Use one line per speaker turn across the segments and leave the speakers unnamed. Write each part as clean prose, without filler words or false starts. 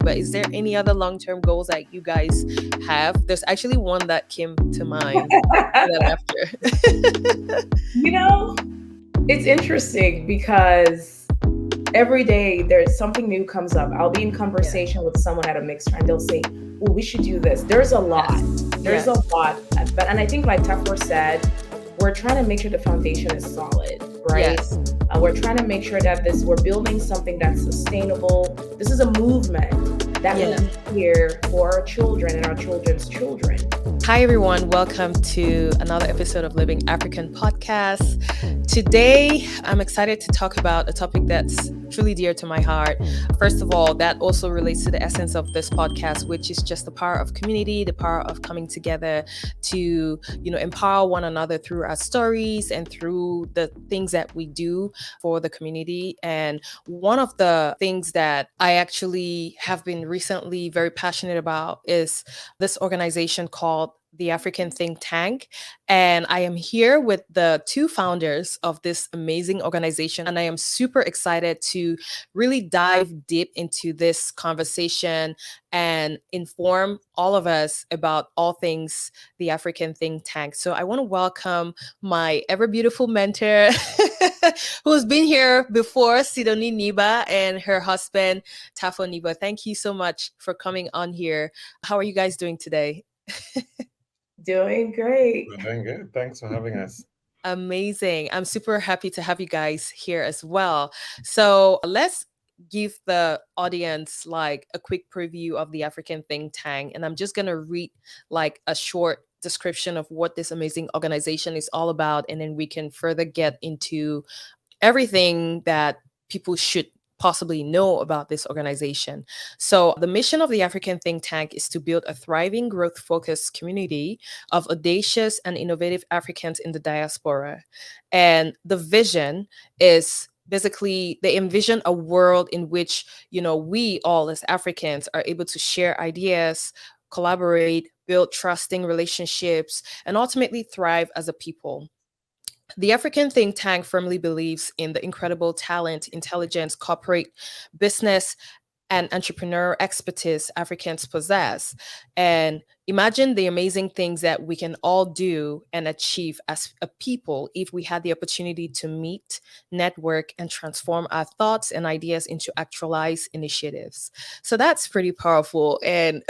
but is there any other long-term goals that you guys have? There's actually one that came to mind that after.
You know, it's interesting because every day there's something new comes up. I'll be in conversation with someone at a mixer and they'll say, "Oh, we should do this." There's a lot. There's a lot. And I think like Tafor said, we're trying to make sure the foundation is solid, right?
Yes.
We're trying to make sure that we're building something that's sustainable. This is a movement that will be here for our children and our children's children.
Hi, everyone. Welcome to another episode of Living African Podcast. Today, I'm excited to talk about a topic that's truly dear to my heart. First of all, that also relates to the essence of this podcast, which is just the power of community, the power of coming together to, empower one another through our stories and through the things that we do for the community. And one of the things that I actually have been recently very passionate about is this organization called the African Think Tank. And I am here with the two founders of this amazing organization. And I am super excited to really dive deep into this conversation and inform all of us about all things the African Think Tank. So I want to welcome my ever beautiful mentor who's been here before, Sidonie Niba, and her husband, Tafor Niba. Thank you so much for coming on here. How are you guys doing today?
Doing great.
We're doing good. Thanks for having us.
Amazing. I'm super happy to have you guys here as well. So let's give the audience like a quick preview of the African Think Tank. And I'm just going to read like a short description of what this amazing organization is all about. And then we can further get into everything that people should possibly know about this organization. So the mission of the African Think Tank is to build a thriving, growth-focused community of audacious and innovative Africans in the diaspora. And the vision is basically they envision a world in which, we all as Africans are able to share ideas, collaborate, build trusting relationships, and ultimately thrive as a people. The African Think Tank firmly believes in the incredible talent, intelligence, corporate business, and entrepreneur expertise Africans possess. And imagine the amazing things that we can all do and achieve as a people if we had the opportunity to meet, network, and transform our thoughts and ideas into actualized initiatives. So that's pretty powerful. And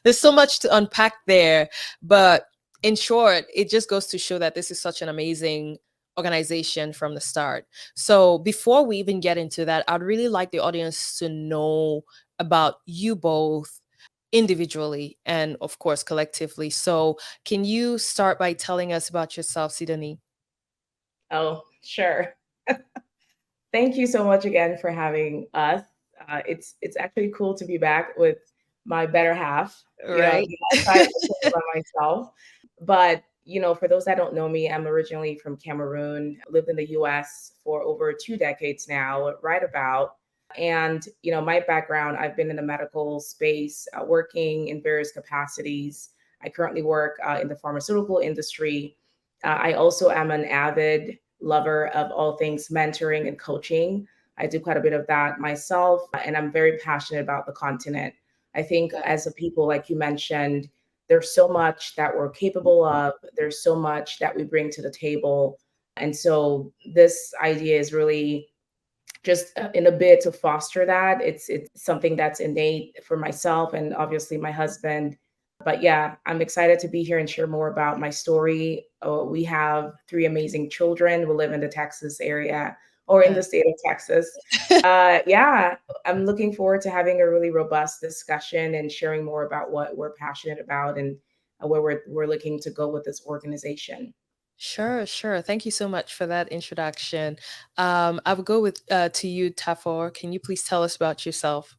there's so much to unpack there. But in short, it just goes to show that this is such an amazing organization from the start. So before we even get into that, I'd really like the audience to know about you both individually and of course collectively. So can you start by telling us about yourself, Sidonie?
Oh, sure. Thank you so much again for having us. It's actually cool to be back with my better half.
Right.
Aside from myself. But for those that don't know me, I'm originally from Cameroon, lived in the US for over 2 decades now, right about. And, my background, I've been in the medical space, working in various capacities. I currently work in the pharmaceutical industry. I also am an avid lover of all things mentoring and coaching. I do quite a bit of that myself, and I'm very passionate about the continent. I think as a people, like you mentioned, there's so much that we're capable of. There's so much that we bring to the table. And so this idea is really just in a bid to foster that. It's something that's innate for myself and obviously my husband. But yeah, I'm excited to be here and share more about my story. We have 3 amazing children. We live in the Texas area or in the state of Texas. Yeah, I'm looking forward to having a really robust discussion and sharing more about what we're passionate about and where we're looking to go with this organization.
Sure. Thank you so much for that introduction. I will go with to you, Tafor. Can you please tell us about yourself?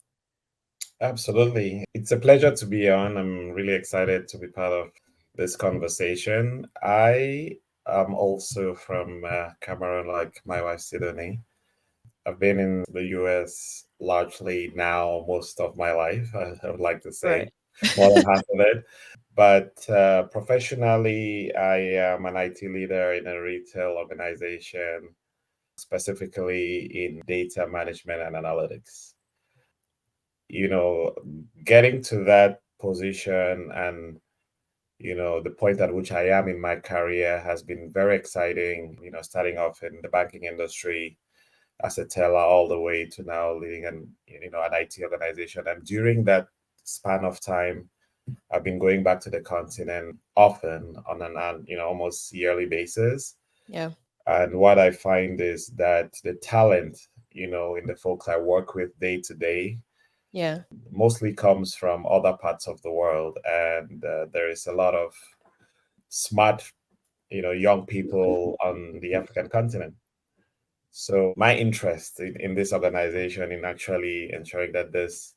Absolutely. It's a pleasure to be on. I'm really excited to be part of this conversation. I am also from Cameroon, like my wife, Sidonie. I've been in the US largely now most of my life, I would like to say, more than half of it. But professionally, I am an IT leader in a retail organization, specifically in data management and analytics. you know, getting to that position and, the point at which I am in my career has been very exciting, starting off in the banking industry as a teller all the way to now leading an IT organization. And during that span of time, I've been going back to the continent often on an almost yearly basis.
Yeah.
And what I find is that the talent, in the folks I work with day to day,
Yeah.
mostly comes from other parts of the world. And there is a lot of smart, young people on the African continent. So my interest in this organization, in actually ensuring that this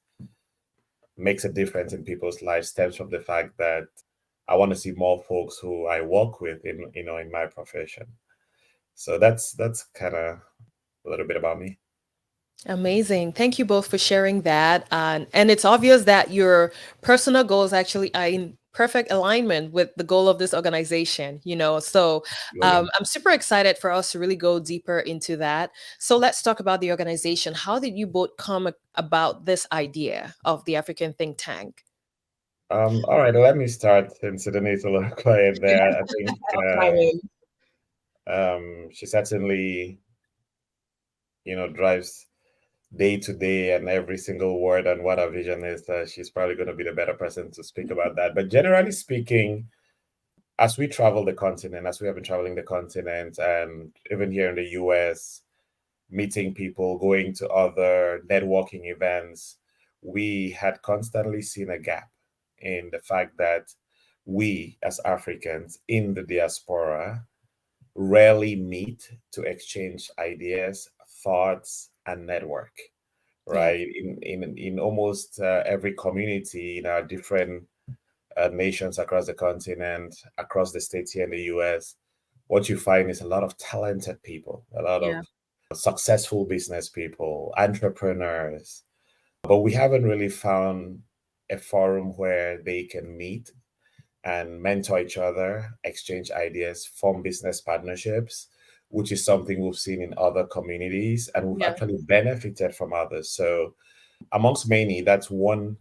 makes a difference in people's lives, stems from the fact that I want to see more folks who I work with in my profession. So that's kind of a little bit about me.
Amazing. Thank you both for sharing that. And it's obvious that your personal goals actually are in perfect alignment with the goal of this organization, you know. So
Absolutely.
I'm super excited for us to really go deeper into that. So let's talk about the organization. How did you both come about this idea of the African think tank?
All right, let me start since Sidonie's a little quiet there. I think
I mean,
she certainly, drives day to day and every single word and what our vision is. She's probably going to be the better person to speak about that. But generally speaking, as we travel the continent, as we have been traveling the continent, and even here in the US, meeting people, going to other networking events, we had constantly seen a gap in the fact that we as Africans in the diaspora rarely meet to exchange ideas, thoughts, and network,
Yeah.
right? In almost every community in our different nations across the continent, across the states here in the US, what you find is a lot of talented people, a lot of
Yeah.
successful business people, entrepreneurs, but we haven't really found a forum where they can meet and mentor each other, exchange ideas, form business partnerships, which is something we've seen in other communities and we've
Yeah.
actually benefited from others. So, amongst many, that's one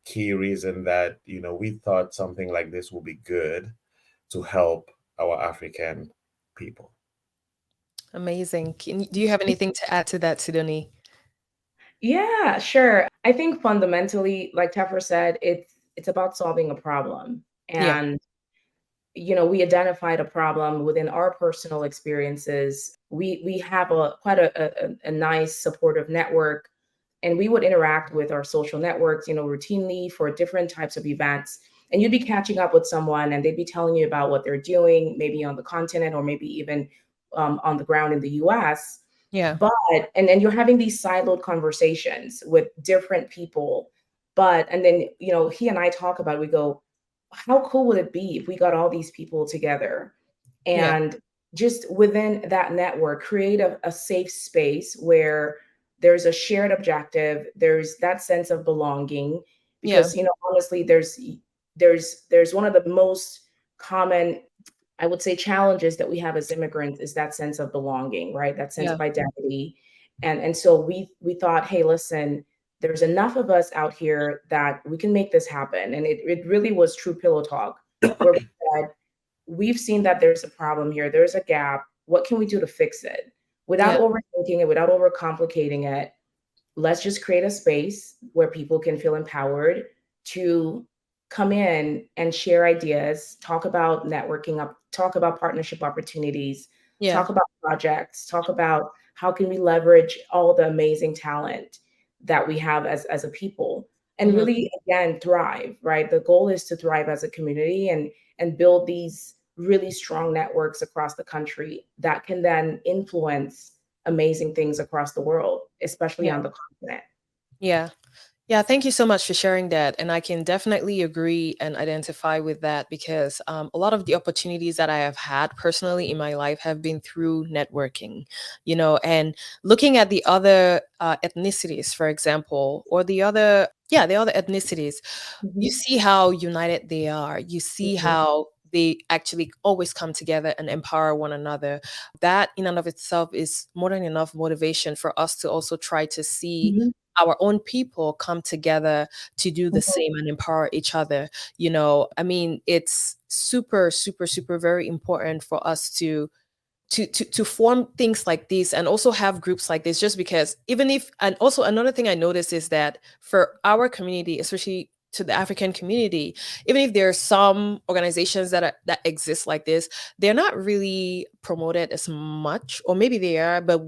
key reason that, we thought something like this would be good to help our African people.
Amazing. Do you have anything to add to that, Sidonie?
yeah, sure. I think fundamentally, like Teffer said, it's about solving a problem.
Yeah.
And we identified a problem within our personal experiences. We have a quite a nice supportive network, and we would interact with our social networks, routinely for different types of events. And you'd be catching up with someone, and they'd be telling you about what they're doing, maybe on the continent or maybe even on the ground in the U.S.
Yeah.
But and you're having these siloed conversations with different people. But and then he and I talk about it, we go, how cool would it be if we got all these people together
Yeah.
and just within that network create a safe space where there's a shared objective, there's that sense of belonging,
Yeah.
because honestly there's one of the most common, I would say, challenges that we have as immigrants is that sense of belonging, right? That sense
Yeah.
of identity. And so we thought, hey, listen, there's enough of us out here that we can make this happen. And it really was true pillow talk, where we said, we've seen that there's a problem here, there's a gap. What can we do to fix it? Without
Yeah.
overthinking it, without overcomplicating it, let's just create a space where people can feel empowered to come in and share ideas, talk about networking up, talk about partnership opportunities,
Yeah.
talk about projects, talk about how can we leverage all the amazing talent that we have as a people, and
Mhm.
really again thrive, right? The goal is to thrive as a community and build these really strong networks across the country that can then influence amazing things across the world, especially
Yeah.
on the continent.
Yeah. Yeah, thank you so much for sharing that. And I can definitely agree and identify with that because a lot of the opportunities that I have had personally in my life have been through networking, and looking at the other ethnicities, for example, or the other ethnicities, you
Mhm,
see how united they are. You see
mhm,
how they actually always come together and empower one another. That in and of itself is more than enough motivation for us to also try to see
mhm.
our own people come together to do the
Mhm.
same and empower each other. You know, I mean, it's super, super, super very important for us to form things like this and also have groups like this, just because even if, and also another thing I noticed is that for our community, especially to the African community, even if there are some organizations that exist like this, they're not really promoted as much, or maybe they are, but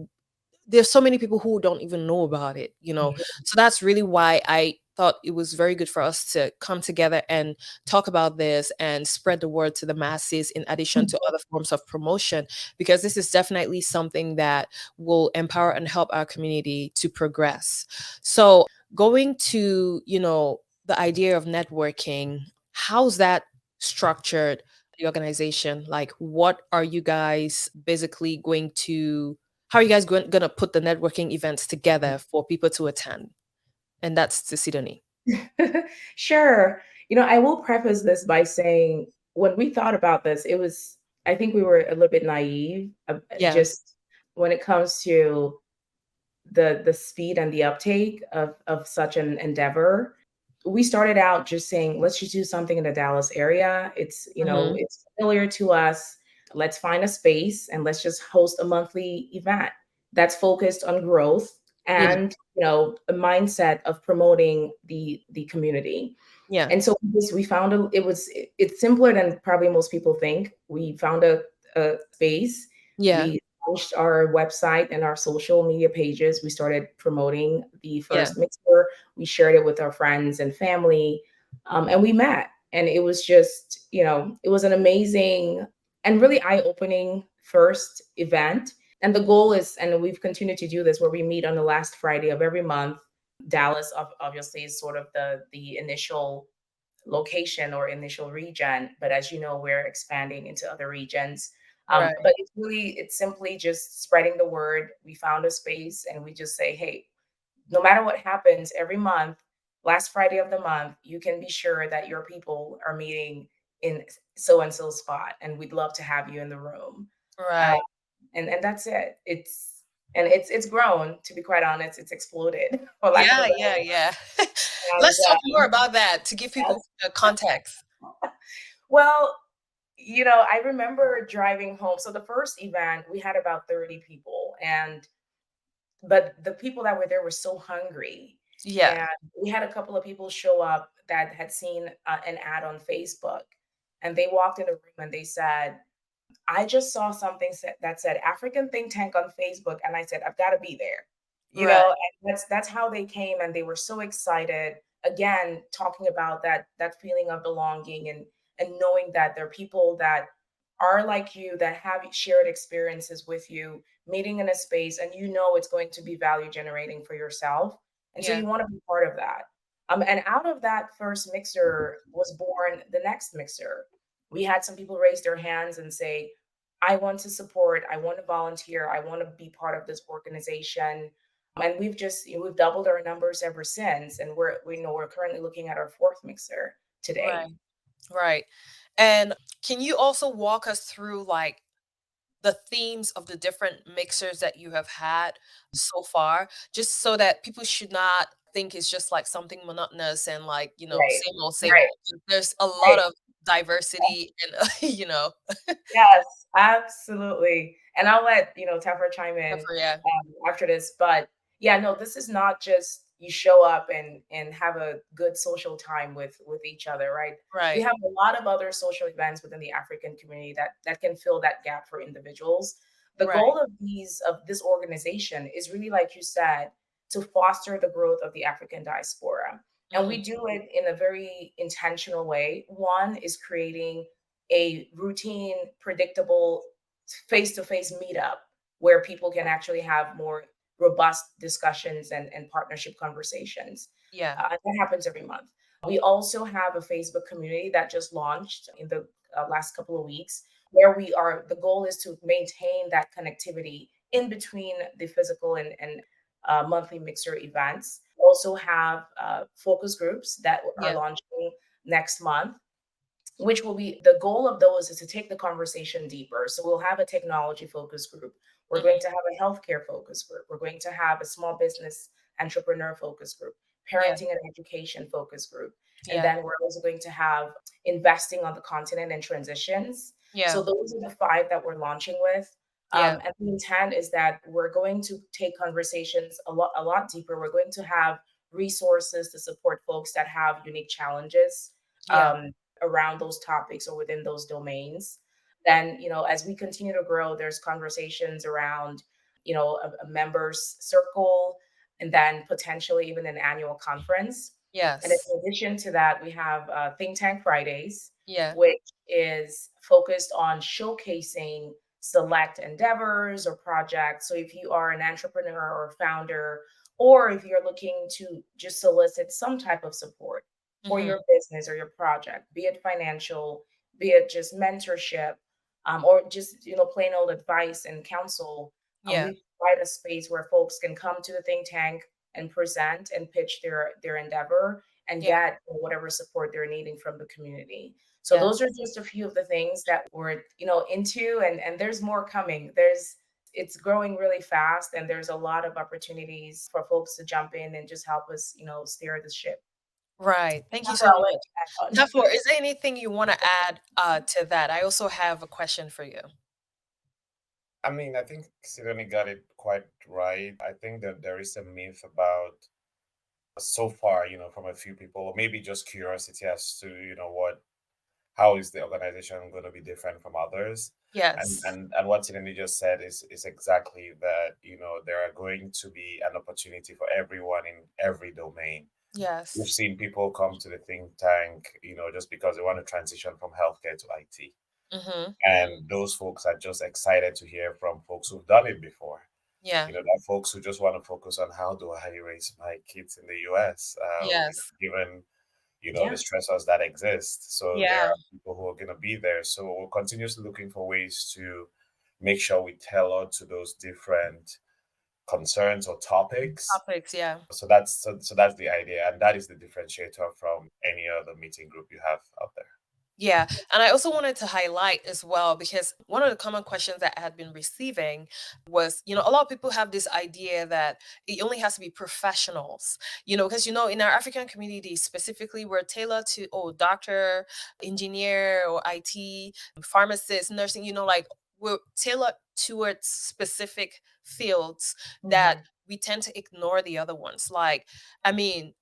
there's so many people who don't even know about it, you know. So that's really why I thought it was very good for us to come together and talk about this and spread the word to the masses, in addition to other forms of promotion, because this is definitely something that will empower and help our community to progress. So going to, you know, the idea of networking, how's that structured, the organization? Like, what are you guys basically going to, how are you guys going to put the networking events together for people to attend? And that's to Sidonie.
Sure. I will preface this by saying when we thought about this, I think we were a little bit naive,
Yeah.
just when it comes to the speed and the uptake of such an endeavor. We started out just saying, let's just do something in the Dallas area.
Hmm.
It's familiar to us. Let's find a space and let's just host a monthly event that's focused on growth
Yeah.
and, a mindset of promoting the community.
Yeah.
And so we found it's simpler than probably most people think. We found a space.
Yeah.
We launched our website and our social media pages. We started promoting the
Yeah.
first mixer. We shared it with our friends and family, and we met. And it was just, it was an amazing and really eye-opening first event. And the goal is, and we've continued to do this, where we meet on the last Friday of every month. Dallas obviously is sort of the initial location or initial region, but as you know, we're expanding into other regions.
Right.
But it's simply just spreading the word. We found a space and we just say, hey, no matter what happens every month, last Friday of the month, you can be sure that your people are meeting in so and so spot, and we'd love to have you in the room. Uh,
Right.
and that's it. It's grown, to be quite honest. It's exploded, for lack of a
Yeah.
better
Yeah. Yeah.
word. And
Let's talk more about that to give people
yes.
context.
Well, I remember driving home. So the first event, we had about 30 people, but the people that were there were so hungry.
Yeah.
And we had a couple of people show up that had seen an ad on Facebook, and they walked in the room and they said, I just saw something that said African Think Tank on Facebook, and I said, I've got to be there.
Right.
And that's how they came, and they were so excited. Again, talking about that feeling of belonging and knowing that there are people that are like you, that have shared experiences with you, meeting in a space, and it's going to be value generating for yourself, and so
Yeah.
you want to be part of that. And out of that first mixer was born the next mixer. We had some people raise their hands and say, I want to support, I want to volunteer, I want to be part of this organization. And we've doubled our numbers ever since. And we're currently looking at our fourth mixer today.
Right. Right. And can you also walk us through like the themes of the different mixers that you have had so far, just so that people should not think it's just like something monotonous and like, you know,
Right.
same old, same
Right.
old. There's a lot
Right.
of diversity and, you know,
Yes, absolutely. And I'll let Tafor chime in
for, yeah.
after this. But yeah, no, this is not just you show up and have a good social time with each other, right? We
Right.
have a lot of other social events within the African community that can fill that gap for individuals. The
Right.
goal of this organization is really, like you said, to foster the growth of the African diaspora. And
Hmm.
we do it in a very intentional way. One is creating a routine, predictable, face to face meetup where people can actually have more robust discussions and partnership conversations.
Yeah.
That happens every month. We also have a Facebook community that just launched in the last couple of weeks, where the goal is to maintain that connectivity in between the physical and monthly mixer events. We also have focus groups that are
Yeah.
launching next month, which will be the goal of those is to take the conversation deeper. So we'll have a technology focus group. We're going
Hmm.
to have a healthcare focus group. We're going to have a small business entrepreneur focus group,
Yeah.
parenting and education focus group. And
Yeah.
then we're also going to have investing on the continent and transitions. So
Yeah.
those are the five that we're launching with.
Yeah.
And the intent is that we're going to take conversations a lot deeper. We're going to have resources to support folks that have unique challenges
Yeah.
around those topics or within those domains. Then, as we continue to grow, there's conversations around, a members circle, and then potentially even an annual conference. And
Yes.
in addition to that, we have Think Tank Fridays,
Yeah.
which is focused on showcasing select endeavors or projects. So if you are an entrepreneur or founder, or if you're looking to just solicit some type of support for
Mm-hmm.
your business or your project, be it financial, be it just mentorship, or just plain old advice and counsel,
Yeah.
we provide a space where folks can come to the think tank and present and pitch their endeavor and
Yeah.
get whatever support they're needing from the community. So
Yeah.
those are just a few of the things that we're into, and there's more coming. It's growing really fast, and there's a lot of opportunities for folks to jump in and just help us steer the ship.
Right. Thank you
That's
so
what I'll
much.
let you add on.
Tafor, is there anything you want to add to that? I also have a question for you.
I mean, I think Sidonie got it quite right. I think that there is a myth about so far, from a few people, or maybe just curiosity as to, how is the organization going to be different from others? And
Yes.
and and what Sidonie just said is exactly that, there are going to be an opportunity for everyone in every domain. We've
Yes.
seen people come to the think tank, just because they want to transition from healthcare to IT.
Mm-hmm.
And those folks are just excited to hear from folks who've done it before.
Yeah.
There are folks who just want to focus on how do I raise my kids in the US,
Yes.
given, the
Yeah.
stressors that exist. So there
Yeah.
are people who are going to be there. So we're continuously looking for ways to make sure we tailor to those different concerns or topics.
Topics. Yeah.
So that's the idea, and that is the differentiator from any other meeting group you have out there.
Yeah. And I also wanted to highlight as well, because one of the common questions that I had been receiving was, a lot of people have this idea that it only has to be professionals, because, in our African community specifically, we're tailored to, oh, doctor, engineer, or IT, pharmacist, nursing, like we're tailored towards specific fields that
Mhm.
we tend to ignore the other ones. Like, I mean,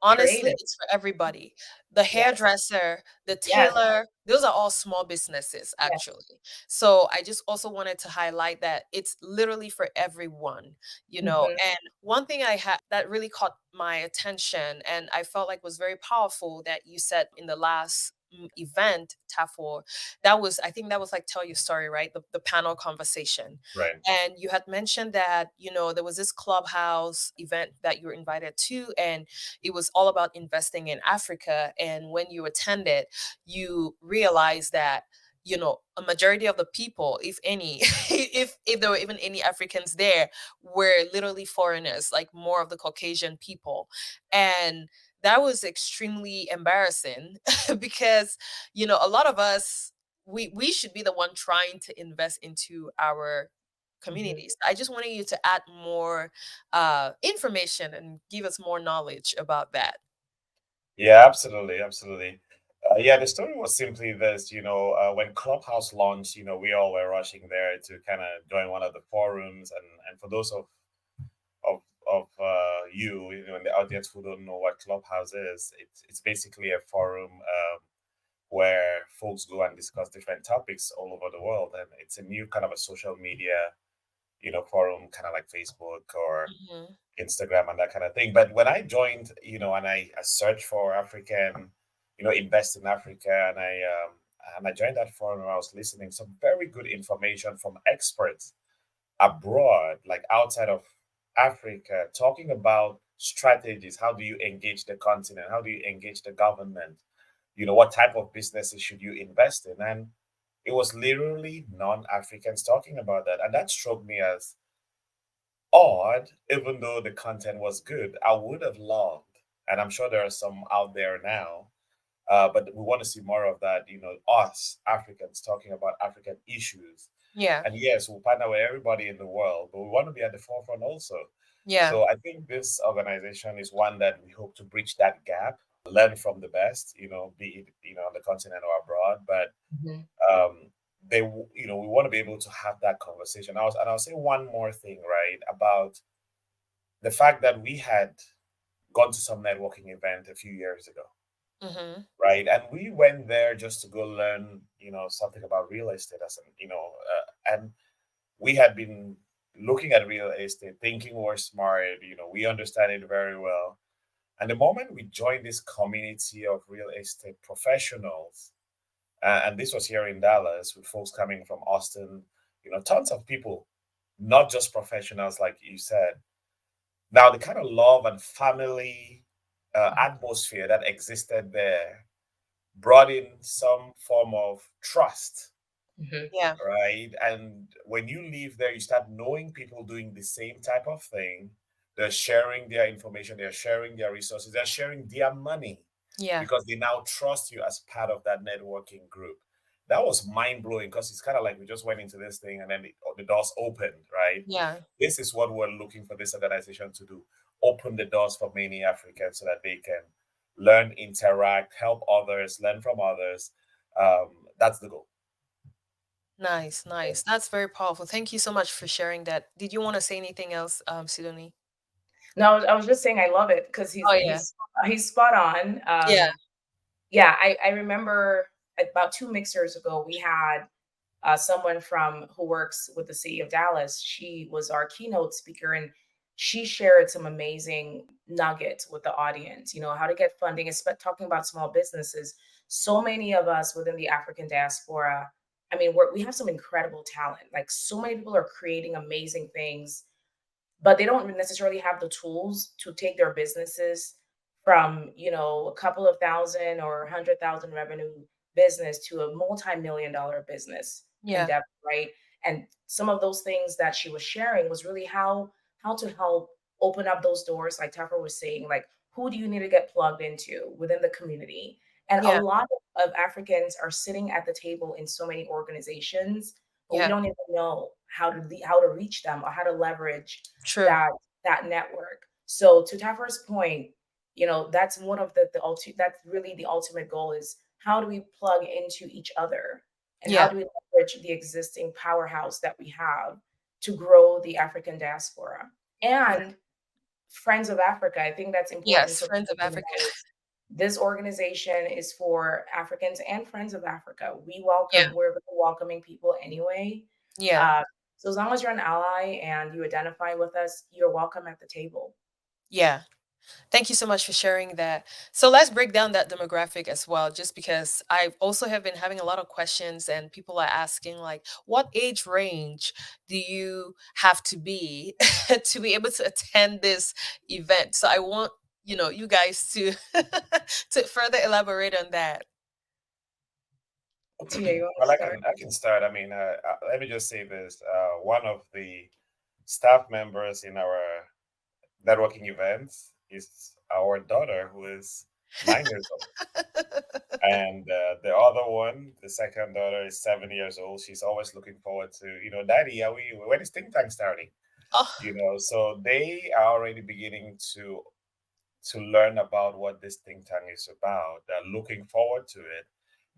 honestly,
Creative.
it's for everybody. The
Yes.
hairdresser, the
Yes.
tailor, those are all small businesses,
Yes.
actually. So I just also wanted to highlight that it's literally for everyone,
Mhm.
And one thing I had that really caught my attention and I felt like was very powerful that you said in the last event, Tafor, I think that was like tell your story, right? The panel conversation.
Right.
And you had mentioned that, there was this clubhouse event that you were invited to, and it was all about investing in Africa. And when you attended, you realized that, a majority of the people, if any, if there were even any Africans there, were literally foreigners, like more of the Caucasian people. And that was extremely embarrassing because, a lot of us, we should be the one trying to invest into our
Mhm.
communities. I just wanted you to add more information and give us more knowledge about that.
Yeah, absolutely, absolutely. Yeah, the story was simply this, when Clubhouse launched, we all were rushing there to kind of join one of the forums, and for those of in the audience who don't know what Clubhouse is, it's basically a forum where folks go and discuss different topics all over the world, and it's a new kind of a social media, forum, kind of like Facebook or
Hmm.
Instagram and that kind of thing. But when I joined, and I searched for African, invest in Africa, and I joined that forum, and I was listening some very good information from experts abroad, like outside of Africa, talking about strategies. How do you engage the continent? How do you engage the government? What type of businesses should you invest in? And it was literally non-Africans talking about that, and that struck me as odd, even though the content was good. I would have loved, and I'm sure there are some out there now, but we want to see more of that, us Africans talking about African issues.
Yeah.
And yes, we'll partner with everybody in the world, but we want to be at the forefront also.
Yeah.
So I think this organization is one that we hope to bridge that gap, learn from the best, be it, on the continent or abroad. But
Mhm.
um, we want to be able to have that conversation. And I'll say one more thing, right, about the fact that we had gone to some networking event a few years ago,
Mm-hmm.
right? And we went there just to go learn, something about real estate, and we had been looking at real estate, thinking we're smart, we understand it very well. And the moment we joined this community of real estate professionals, and this was here in Dallas with folks coming from Austin, tons of people, not just professionals, like you said. Now, the kind of love and family atmosphere that existed there brought in some form of trust,
Mhm.
Yeah.
right? And when you leave there, you start knowing people doing the same type of thing. They're sharing their information, they're sharing their resources, they're sharing their money
Yeah.
because they now trust you as part of that networking group. That was mind blowing because it's kind of like we just went into this thing and then the doors opened, right?
Yeah.
This is what we're looking for this organization to do: open the doors for many Africans so that they can learn, interact, help others, learn from others. That's the goal.
Nice, nice. That's very powerful. Thank you so much for sharing that. Did you want to say anything else, Sidonie?
No, I was just saying I love it because
Oh
he's
yeah.
he's spot on.
Yeah.
Yeah, I remember about two mixers ago we had someone from who works with the city of Dallas. She was our keynote speaker, and she shared some amazing nuggets with the audience. You know how to get funding, talking about small businesses. So many of us within the African diaspora. I mean, we have some incredible talent. Like so many people are creating amazing things, but they don't necessarily have the tools to take their businesses from a couple of thousand or 100,000 revenue business to a multi-million dollar business
Yeah.
endeavor, right? And some of those things that she was sharing was really how to help open up those doors, like Tafor was saying, like who do you need to get plugged into within the community. And a
Yeah.
lot of Africans are sitting at the table in so many organizations, but we
Yeah.
don't even know how to reach them or how to leverage
True.
that network. So to Tafar's point, that's one of that's really the ultimate goal is how do we plug into each other and how
Yeah.
do we leverage the existing powerhouse that we have to grow the African diaspora
Yeah.
and Friends of Africa. I think that's important
Yes.
for
Friends
people
of
to
Africa.
know. This organization is for Africans and Friends of Africa.
Yeah.
We're very welcoming people anyway.
Yeah.
Uh, so as long as you're an ally and you identify with us, you're welcome at the table.
Yeah. Thank you so much for sharing that. So let's break down that demographic as well, just because I also have been having a lot of questions and people are asking, like, what age range do you have to be to be able to attend this event? So I want, you guys to to further elaborate on that.
Tia, you want to
Well, I
start?
can I can start. I mean, let me just say this. One of the staff members in our networking events is our daughter, who is 9 years old, and the other one, the second daughter, is 7 years old. She's always looking forward to, Daddy, when is think tank starting?
Oh,
So they are already beginning to learn about what this think tank is about. They're looking forward to it.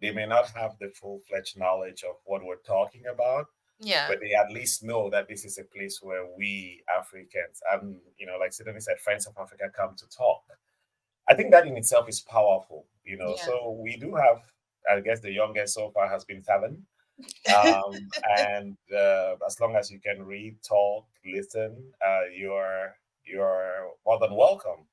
They may not have the full fledged knowledge of what we're talking about,
yeah,
but they at least know that this is a place where we Africans and, like Sidonie said, Friends of Africa come to talk. I think that in itself is powerful.
yeah,
So we do have, I guess the youngest so far has been 7. And as long as you can read, talk, listen, you're more than welcome.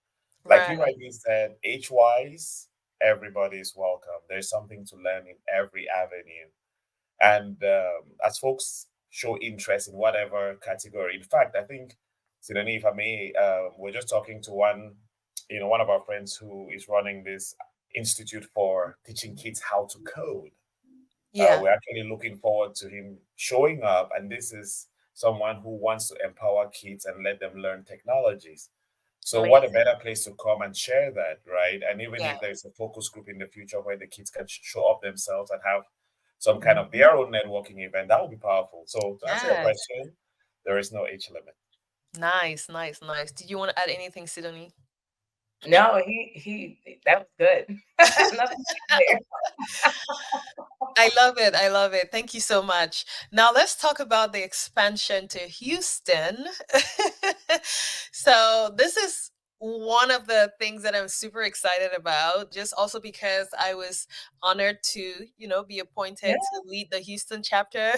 Like you
right,
rightly said, age wise, everybody is welcome. There's something to learn in every avenue. And as folks show interest in whatever category, in fact, I think, Sidonie, if I may, we're just talking to one of our friends who is running this institute for teaching kids how to code.
yeah,
We're actually looking forward to him showing up, and this is someone who wants to empower kids and let them learn technologies. So, what a
amazing,
better place to come and share that, right? And even
yeah,
if there's a focus group in the future where the kids can show up themselves and have some kind of
Mhm.
their own networking event, that would be powerful. So, to answer your
yes.
question, there is no age limit.
Nice, nice, nice. Did you want to add anything, Sidonie?
No, he that was good. Nothing there.
I love it. I love it. Thank you so much. Now let's talk about the expansion to Houston. So this is one of the things that I'm super excited about, just also because I was honored to, be
Yeah,
appointed to lead the Houston chapter.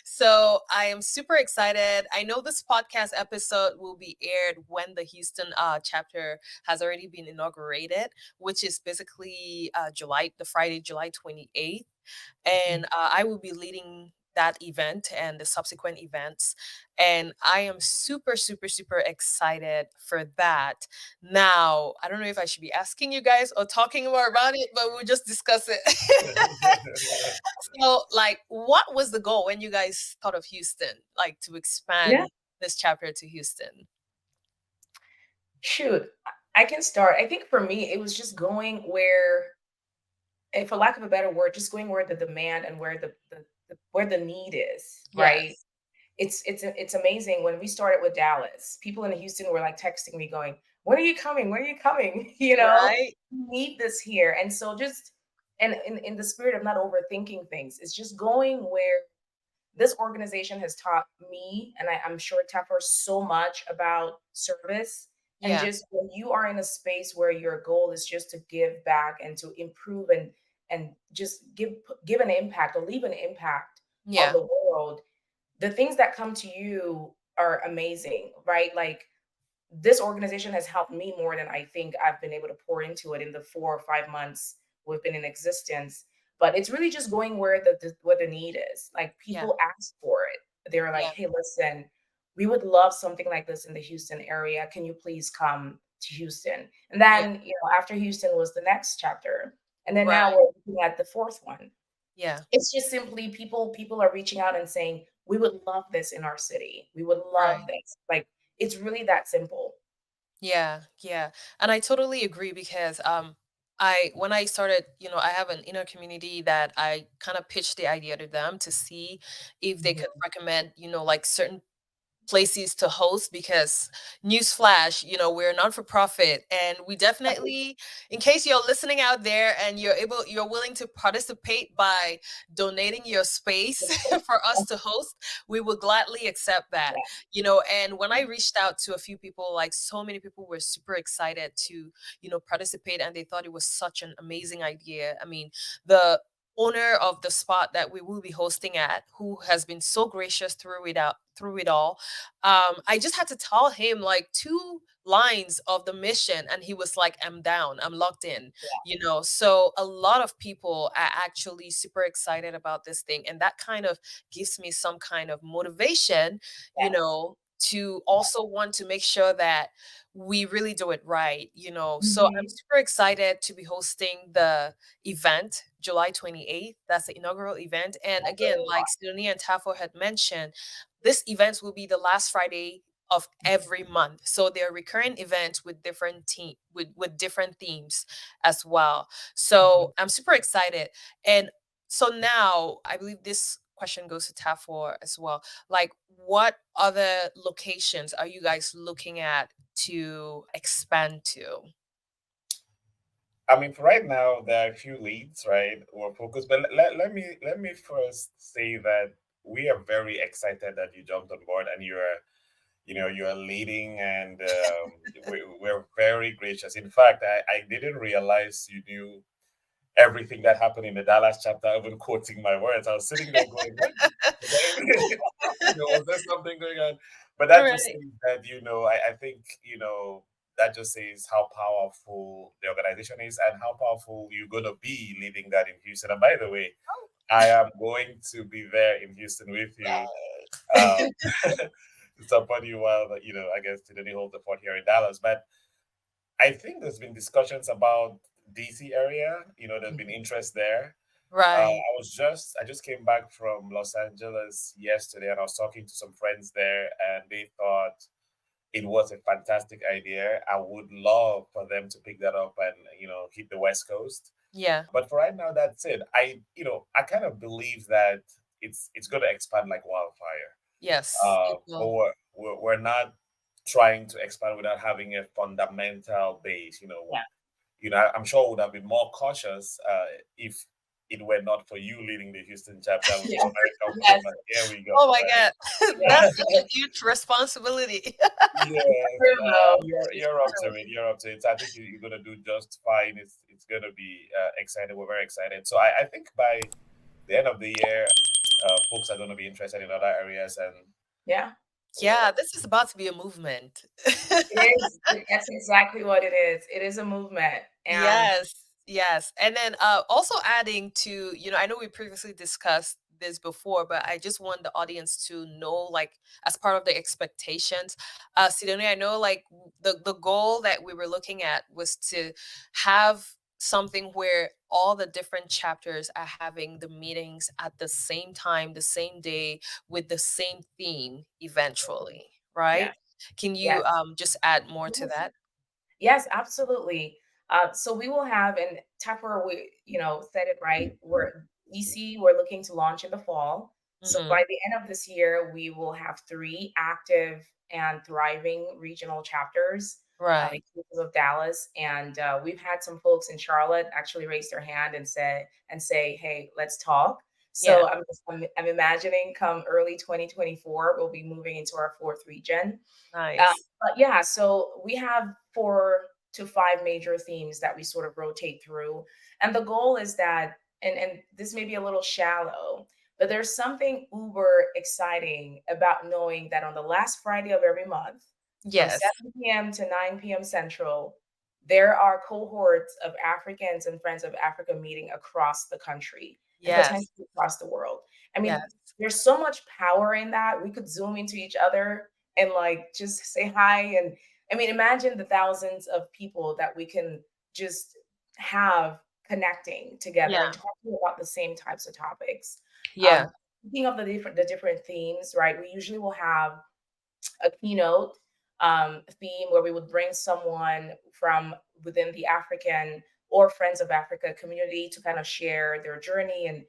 So I am super excited. I know this podcast episode will be aired when the Houston chapter has already been inaugurated, which is basically the Friday, July 28th. And I will be leading that event and the subsequent events. And I am super, super, super excited for that. Now, I don't know if I should be asking you guys or talking more about it, but we'll just discuss it. So, like, what was the goal when you guys thought of Houston, like to
yeah.
expand this chapter to Houston?
Shoot, I can start. I think for me, it was just going where, and for lack of a better word, just going where the demand and where the where the need is, right?
Yes.
It's amazing. When we started with Dallas, people in Houston were like texting me going, "When are you coming? When are you coming?"
Right?
We need this here. And so just, and in the spirit of not overthinking things, it's just going where this organization has taught me, and I'm sure Tafor, so much about service. And
Yeah.
just when you are in a space where your goal is just to give back and to improve and just give an impact or leave an impact on
Yeah.
the world, the things that come to you are amazing, right? Like, this organization has helped me more than I think I've been able to pour into it in the 4 or 5 months we've been in existence. But it's really just going where where the need is. Like,
Yeah.
people ask for it. They're like,
Yeah.
"Hey, listen, we would love something like this in the Houston area. Can you please come to Houston?" And
Yeah.
then, after Houston was the next chapter, and then now
Right.
we're looking at the fourth one.
Yeah.
It's just simply people are reaching out and saying, "We would love this in our city. We would love
Right.
this." Like, it's really that simple.
Yeah, yeah. And I totally agree because I when I started, I have an inner community that I kind of pitched the idea to them to see if they could
Mhm.
recommend, like certain places to host because newsflash, we're non for profit and we definitely, in case you're listening out there and you're willing to participate by donating your space for us to host, we will gladly accept that.
Yeah.
And when I reached out to a few people, like so many people were super excited to, participate and they thought it was such an amazing idea. I mean, the owner of the spot that we will be hosting at, who has been so gracious through it all, I just had to tell him like two lines of the mission, and he was like, "I'm down. I'm locked in." So a lot of people are actually super excited about this thing, and that kind of gives me some kind of motivation,
Yes.
to also want to make sure that we really do it right. So I'm
Mhm.
super excited to be hosting the event July 28th. That's the inaugural event. And
That's what
again,
we
like Sidonie and Tafor had mentioned, this event will be the last Friday of
want.
every month. So they're recurring events with different with different themes as well.
Mhm.
So I'm super excited. And so now I believe this question goes to Tafor as well. Like, what other locations are you guys looking at to expand to?
I mean, for right now, there are a few leads, right? We're focused, but let me first say that we are very excited that you jumped on board and you're leading, and we're very gracious. In fact, I didn't realize you knew everything that happened in the Dallas chapter, even quoting my words. I was sitting there going, "What? Was there something going on?" But
All
that just
right.
says that I think that just says how powerful the organization is and how powerful you're going to be leading that in Houston. And by the way, I am going to be there in Houston with you. Um, to support you while I guess to the hold the fort here in Dallas. But I think there's been discussions about DC area. There's been
Mhm.
interest there.
Right.
I just came back from Los Angeles yesterday, and I was talking to some friends there, and they thought it was a fantastic idea. I would love for them to pick that up and hit the West Coast.
Yeah.
But for right now, that's it. I kind of believe that it's going to expand like wildfire.
Yes, it will.
we're not trying to expand without having a fundamental base.
Yeah.
I'm sure would have been more cautious if it were not for you leading the Houston chapter. We
Yeah.
feel very comfortable.
Yes.
But here we go,
Oh my
right?
God.
Yes.
That's such a huge responsibility.
Yes,
True, though. It's
you're up to
true.
it. You're up to it. I think you're gonna do just fine. It's gonna be exciting. We're very excited. So I think by the end of the year, folks are gonna be interested in other areas, and
Yeah.
Yeah, this is about to be a movement.
It is. That's exactly what it is. It is a movement. And
Yes, yes. And then also adding to, I know we previously discussed this before, but I just want the audience to know, like, as part of the expectations, Sidonie, I know, like, the goal that we were looking at was to have something where all the different chapters are having the meetings at the same time, the same day, with the same theme eventually, right?
yes,
Can you
yes.
just add more to that?
Yes, absolutely. So we will have, and Tafor, we, said it right. We're looking to launch in the fall. So
Mm-hmm.
by the end of this year, we will have 3 active and thriving regional chapters,
Right.
inclusive of Dallas. And we've had some folks in Charlotte actually raise their hand and say, "Hey, let's talk."
Yeah.
So I'm imagining come early 2024, we'll be moving into our fourth region.
Nice.
But yeah, so we have 4 to 5 major themes that we sort of rotate through. And the goal is that, and this may be a little shallow, but there's something uber exciting about knowing that on the last Friday of every month, from
Yes.
7 p.m. to 9 p.m. Central, there are cohorts of Africans and Friends of Africa meeting across the country and
Yes.
potentially across the world. I mean,
Yes.
there's so much power in that. We could zoom into each other and like just say hi. And I mean, imagine the thousands of people that we can just have connecting together and
Yeah.
talking about the same types of topics.
Yeah.
Speaking of the different themes, right? We usually will have a keynote theme where we would bring someone from within the African or Friends of Africa community to kind of share their journey and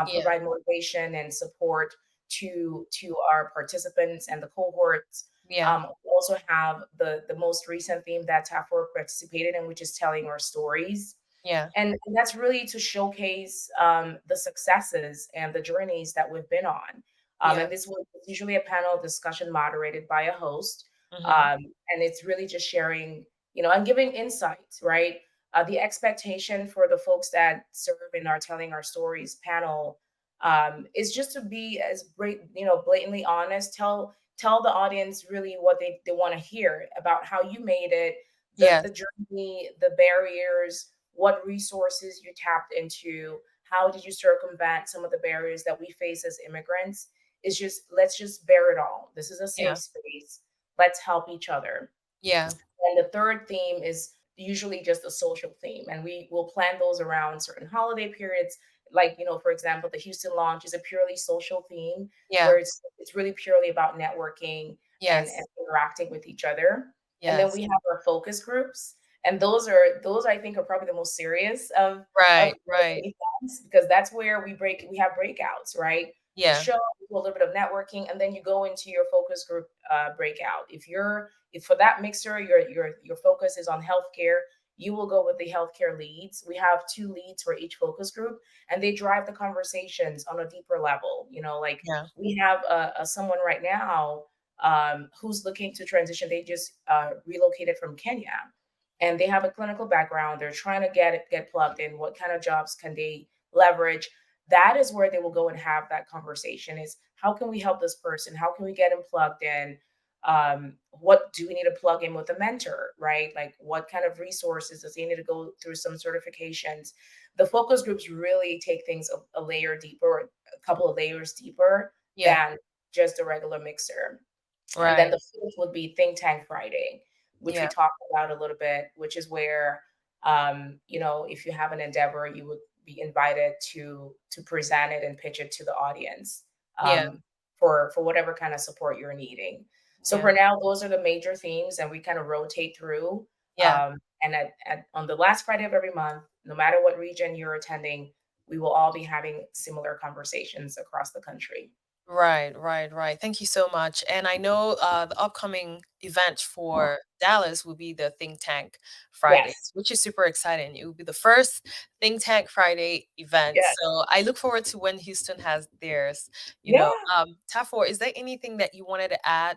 Yeah.
provide motivation and support to our participants and the cohorts.
Yeah.
We also have the most recent theme that Tafor participated in, which is telling our stories.
Yeah.
And that's really to showcase the successes and the journeys that we've been on.
Yeah.
And this was usually a panel discussion moderated by a host.
Mm-hmm.
And it's really just sharing, and giving insights, right? The expectation for the folks that serve in our Telling Our Stories panel is just to be as blatantly honest. Tell the audience really what they want to hear about how you made it, the
Yes.
journey, the barriers, what resources you tapped into, how did you circumvent some of the barriers that we face as immigrants. Is just let's just bear it all. This is a
Yeah.
safe space. Let's help each other.
Yeah.
And the third theme is usually just a social theme. And we will plan those around certain holiday periods. Like, for example, the Houston launch is a purely social theme
Yeah.
where it's really purely about networking and
Yes.
interacting with each other. And then
Yes.
we have our focus groups. And those I think are probably the most serious of
Right. Right.
events, because that's where we have breakouts, right? You
Yeah.
show up, you do a little bit of networking, and then you go into your focus group breakout. If for that mixer, your focus is on healthcare, you will go with the healthcare leads. We have 2 leads for each focus group, and they drive the conversations on a deeper level. Like
Yeah.
we have someone right now who's looking to transition. They just relocated from Kenya, and they have a clinical background. They're trying to get plugged in. What kind of jobs can they leverage? That is where they will go and have that conversation. Is how can we help this person? How can we get them plugged in? What do we need to plug in with a mentor, right? Like what kind of resources does he need to go through some certifications? The focus groups really take things a layer deeper, a couple of layers deeper
Yeah.
than just a regular mixer. And then
Right.
the fourth would be Think Tank Friday, which we
Yeah.
talked about a little bit, which is where if you have an endeavor, you would be invited to present it and pitch it to the audience
Yeah.
for whatever kind of support you're needing. So
Yeah.
for now, those are the major themes, and we kind of rotate through.
Yeah.
And on the last Friday of every month, no matter what region you're attending, we will all be having similar conversations across the country.
Right, right, right. Thank you so much. And I know the upcoming event for Dallas will be the Think Tank
Yes.
Fridays, which is super exciting. It will be the first Think Tank Friday event.
Yes.
So I look forward to when Houston has theirs.
Yeah.
Tafor, is there anything that you wanted to add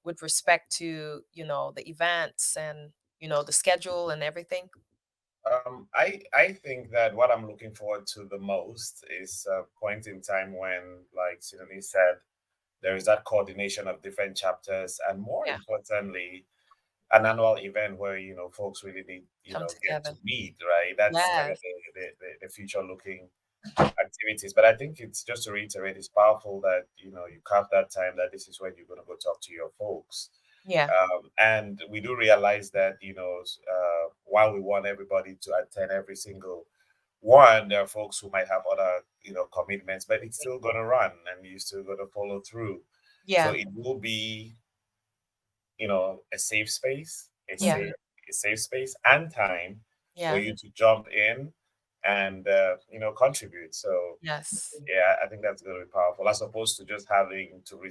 with respect to, the events and, the schedule and everything?
I think that what I'm looking forward to the most is a point in time when, like Sidonie said, there is that coordination of different chapters, and more
Yeah,
importantly, an annual event where folks really need
come
get to
together.
meet, right? That's kind of
Yes.
the future looking activities. But I think it's just to reiterate, it's powerful that you carve that time, that this is when you're going to go talk to your folks.
Yeah.
And we do realize that while we want everybody to attend every single one, there are folks who might have other commitments, but it's still going to run, and you still going to follow through. So
Yeah.
it will be a safe space,
Yeah.
a safe space and time for
Yeah.
you to jump in and contribute. So
Yes.
yeah, I think that's going to be powerful, as opposed to just having to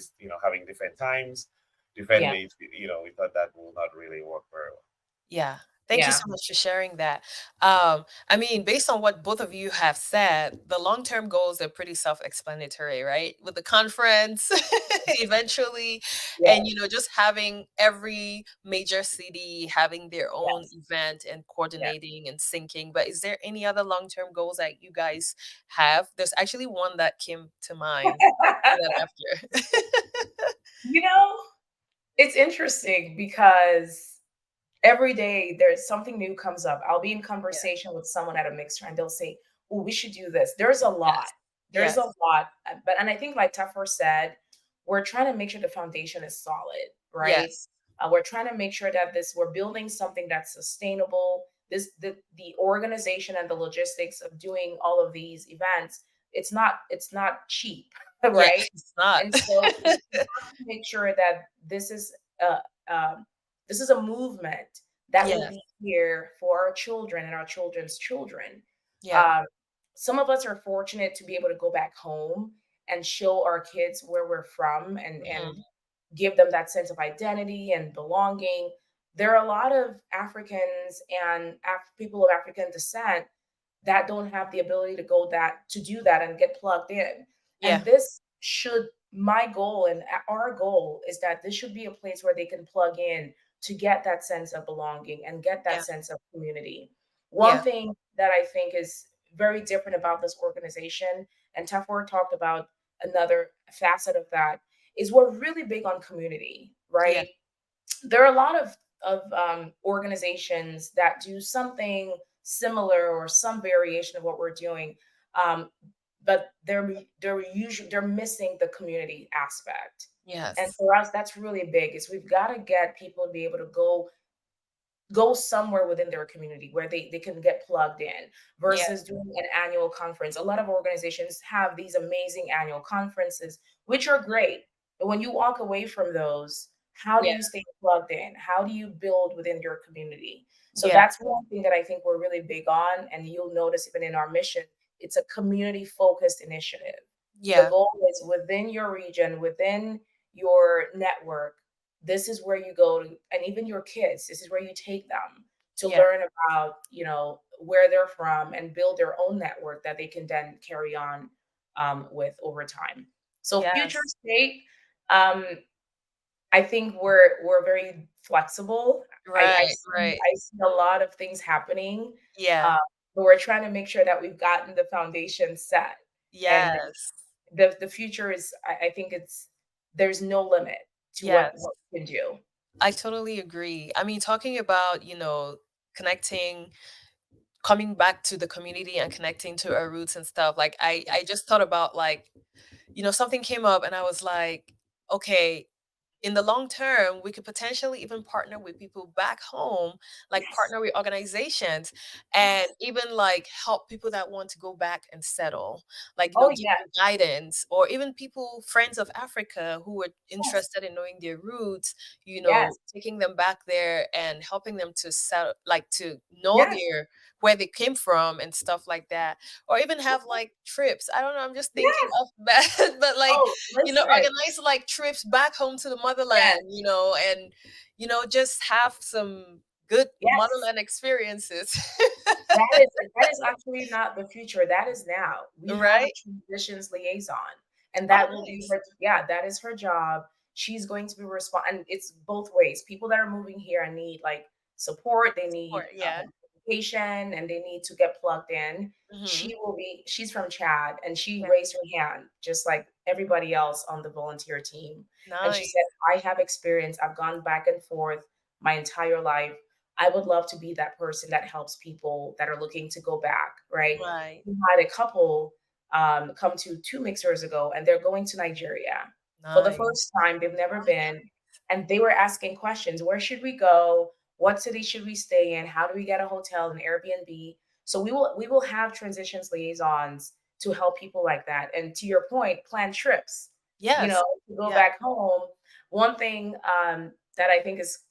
having different times, different
Yeah.
dates. We thought that will not really work very well.
Yeah. Thank you so
Yeah.
much for sharing that. I mean, based on what both of you have said, the long-term goals are pretty self-explanatory, right? With the conference eventually, and
Yeah.
just having every major city having their own
Yes.
event and
Yeah.
coordinating and syncing. But is there any other long-term goals that you guys have? There's actually one that came to mind right after.
You know, it's interesting because every day there's something new comes up. I'll be in
Yeah.
conversation with someone at a mixer and they'll say, "Oh, we should do this." There's a lot.
Yes.
There's a
Yes.
lot. But and I think like Teffer said, we're trying to make sure the foundation is solid, right?
Yes.
We're trying to make sure that this we're building something that's sustainable. The organization and the logistics of doing all of these events, it's not cheap,
Yeah,
right?
it's not.
And so we have to make sure that uh, um, this is a movement that will
Yes.
be here for our children and our children's children.
Yeah.
Um, some of us are fortunate to be able to go back home and show our kids where we're from and
Mhm.
give them that sense of identity and belonging. There are a lot of Africans and people of African descent that don't have the ability to do that and get plugged in.
Yeah.
And this should my goal and our goal is that this should be a place where they can plug in to get that sense of belonging and get that
Yeah.
sense of community. One
Yeah.
thing that I think is very different about this organization, and Tafor talked about another facet of that, is we're really big on community,
Yeah.
right? There are a lot of organizations that do something similar or some variation of what we're doing, um, but they're missing the community aspect. And
Yes.
for us, that's really big. Is we've got to get people to be able to go somewhere within their community where they can get plugged in
Yeah.
versus doing an annual conference. A lot of organizations have these amazing annual conferences, which are great. But when you walk away from those, how do
Yeah.
you stay plugged in? How do you build within your community? So
Yeah.
that's one thing that I think we're really big on. And you'll notice even in our mission, it's a community focused initiative. The
Yeah.
goal is within your region, within your network, this is where you go to, and even your kids, this is where you take them to
Yeah.
learn about, where they're from and build their own network that they can then carry on with over time. So future
Yes.
state, um, I think we're very flexible.
Right. Right.
I see a lot of things happening,
Yeah.
uh, but we're trying to make sure that we've gotten the foundation set. And
Yes.
the future is, I think there's no limit to
Yes.
what we can do.
I totally agree. I mean, talking about, connecting, coming back to the community and connecting to our roots and stuff. Like I just thought about like, something came up and I was like, okay, in the long term, we could potentially even partner with people back home, like
Yes.
partner with organizations and
Yes.
even like help people that want to go back and settle, like,
Oh,
give
yeah.
them guidance, or even people, friends of Africa who are
Yes.
interested in knowing their roots,
Yes.
taking them back there and helping them to settle, like to know
Yes.
their where they came from and stuff like that, or even have like trips. I don't know, I'm just thinking
Yes.
of that, but like,
Oh, listen.
organize like trips back home to the
Yes.
motherland, and just have some good
Yes.
motherland experiences.
That is actually not the future. That is now. We have a
Right?
transitions liaison, and
Oh,
that will be
nice.
her. Yeah, that is her job. She's going to be and it's both ways. People that are moving here and need like support, they need
Support, yeah.
education, and they need to get plugged in.
Hmm.
She's from Chad, and she
Yeah.
raised her hand just like everybody else on the volunteer team. And she said,
Nice.
I have experience. I've gone back and forth my entire life. I would love to be that person that helps people that are looking to go back, right?
Right.
We had a couple come to 2 mixers ago, and they're going to Nigeria for the
Nice.
first time. They've never
Oh,
been, and they were asking questions: where should we go? What city should we stay in? How do we get a hotel, an Airbnb? So we will have transitions liaisons to help people like that. And to your point, plan trips.
yes.
To go
Yeah.
back home. One thing that I think is